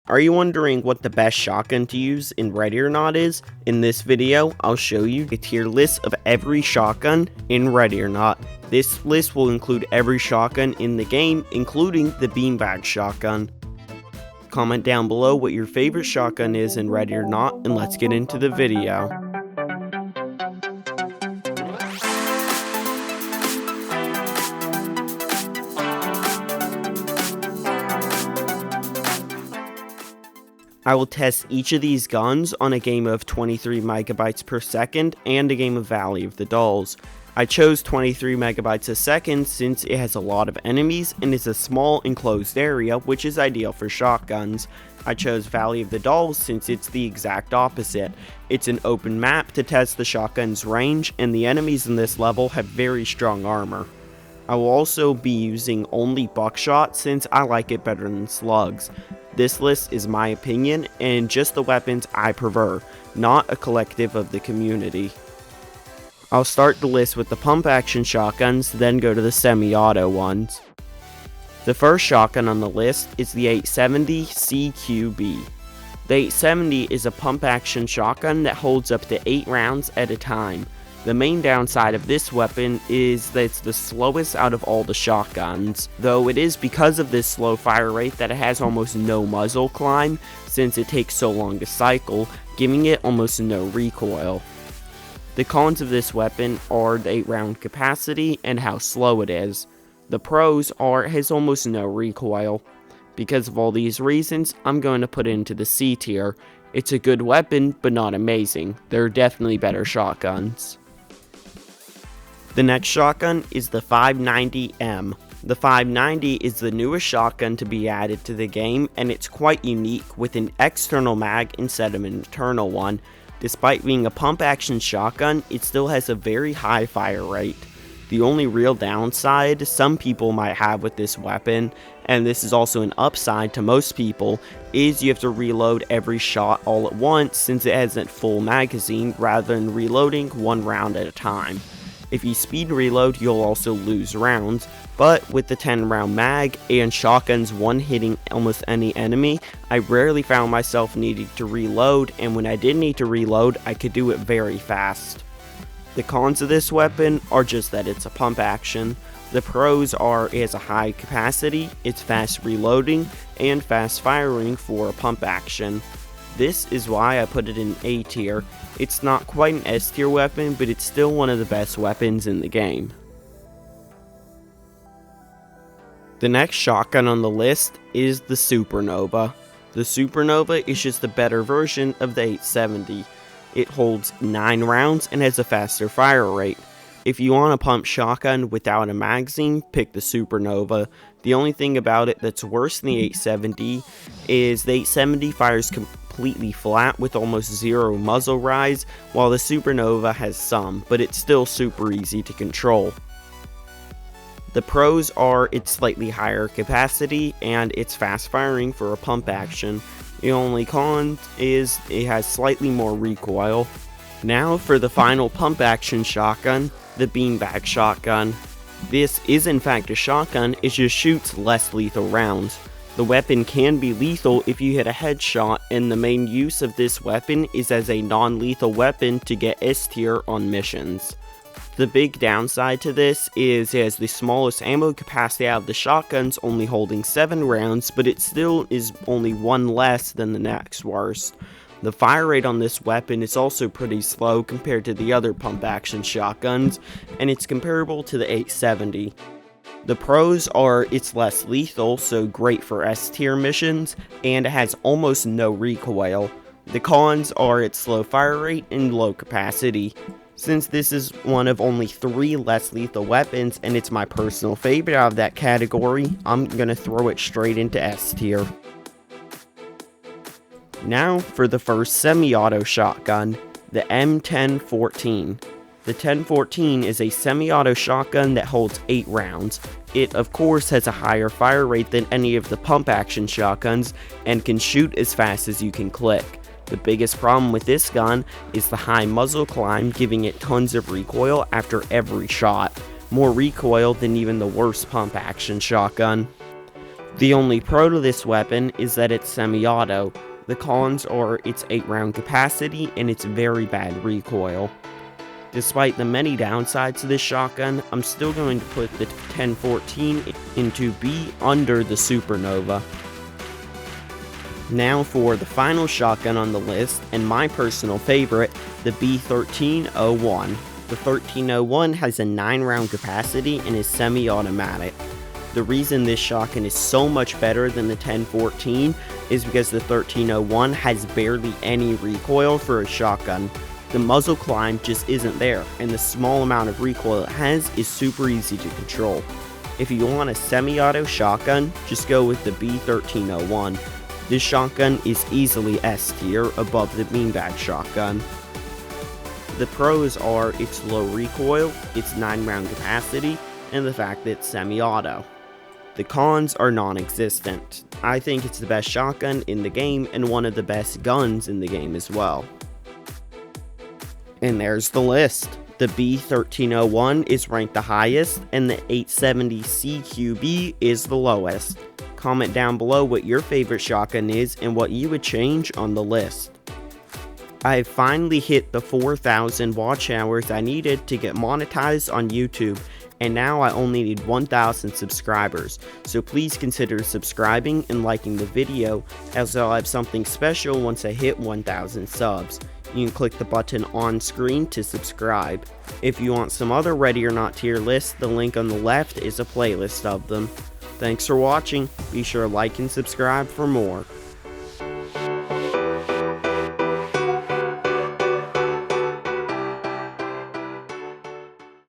Are you wondering what the best shotgun to use in Ready or Not is? In this video, I'll show you a tier list of every shotgun in Ready or Not. This list will include every shotgun in the game, including the beanbag shotgun. Comment down below what your favorite shotgun is in Ready or Not, and let's get into the video. I will test each of these guns on a game of 23 megabytes per second and a game of Valley of the Dolls. I chose 23 megabytes a second since it has a lot of enemies and is a small enclosed area, which is ideal for shotguns. I chose Valley of the Dolls since it's the exact opposite. It's an open map to test the shotgun's range, and the enemies in this level have very strong armor. I will also be using only buckshot since I like it better than slugs. This list is my opinion and just the weapons I prefer, not a collective of the community. I'll start the list with the pump action shotguns, then go to the semi-auto ones. The first shotgun on the list is the 870 CQB. The 870 is a pump action shotgun that holds up to 8 rounds at a time. The main downside of this weapon is that it's the slowest out of all the shotguns, though it is because of this slow fire rate that it has almost no muzzle climb since it takes so long to cycle, giving it almost no recoil. The cons of this weapon are the 8 round capacity and how slow it is. The pros are it has almost no recoil. Because of all these reasons, I'm going to put it into the C tier. It's a good weapon, but not amazing. There are definitely better shotguns. The next shotgun is the 590M. The 590 is the newest shotgun to be added to the game, and it's quite unique with an external mag instead of an internal one. Despite being a pump action shotgun, it still has a very high fire rate. The only real downside some people might have with this weapon, and this is also an upside to most people, is you have to reload every shot all at once since it has a full magazine rather than reloading one round at a time. If you speed reload, you'll also lose rounds, but with the 10 round mag and shotguns one-hitting almost any enemy, I rarely found myself needing to reload, and when I did need to reload, I could do it very fast. The cons of this weapon are just that it's a pump action. The pros are it has a high capacity, it's fast reloading, and fast firing for a pump action. This is why I put it in A tier. It's not quite an S tier weapon, but it's still one of the best weapons in the game. The next shotgun on the list is the Supernova. The Supernova is just a better version of the 870. It holds 9 rounds and has a faster fire rate. If you want a pump shotgun without a magazine, pick the Supernova. The only thing about it that's worse than the 870 is the 870 fires completely flat with almost zero muzzle rise, while the Supernova has some, but it's still super easy to control. The pros are its slightly higher capacity and its fast firing for a pump action. The only con is it has slightly more recoil. Now for the final pump action shotgun, the beanbag shotgun. This is in fact a shotgun, it just shoots less lethal rounds. The weapon can be lethal if you hit a headshot, and the main use of this weapon is as a non-lethal weapon to get S tier on missions. The big downside to this is it has the smallest ammo capacity out of the shotguns, only holding 7 rounds, but it still is only 1 less than the next worst. The fire rate on this weapon is also pretty slow compared to the other pump action shotguns, and it's comparable to the 870. The pros are it's less lethal, so great for S tier missions, and it has almost no recoil. The cons are its slow fire rate and low capacity. Since this is one of only 3 less lethal weapons and it's my personal favorite out of that category, I'm gonna throw it straight into S tier. Now for the first semi-auto shotgun, the M1014. The 1014 is a semi-auto shotgun that holds 8 rounds. It of course has a higher fire rate than any of the pump action shotguns and can shoot as fast as you can click. The biggest problem with this gun is the high muzzle climb, giving it tons of recoil after every shot. More recoil than even the worst pump action shotgun. The only pro to this weapon is that it's semi-auto. The cons are its 8-round capacity and its very bad recoil. Despite the many downsides to this shotgun, I'm still going to put the 1014 into B under the Supernova. Now for the final shotgun on the list, and my personal favorite, the B1301. The 1301 has a 9-round capacity and is semi-automatic. The reason this shotgun is so much better than the 1014 is because the 1301 has barely any recoil for a shotgun. The muzzle climb just isn't there, and the small amount of recoil it has is super easy to control. If you want a semi-auto shotgun, just go with the B1301. This shotgun is easily S tier above the beanbag shotgun. The pros are its low recoil, its 9-round capacity, and the fact that it's semi-auto. The cons are non-existent. I think it's the best shotgun in the game and one of the best guns in the game as well. And there's the list. The B1301 is ranked the highest and the 870 CQB is the lowest. Comment down below what your favorite shotgun is and what you would change on the list. I have finally hit the 4,000 watch hours I needed to get monetized on YouTube, and now I only need 1,000 subscribers, so please consider subscribing and liking the video, as I'll have something special once I hit 1,000 subs. You can click the button on screen to subscribe. If you want some other Ready or Not tier lists, the link on the left is a playlist of them. Thanks for watching, be sure to like and subscribe for more.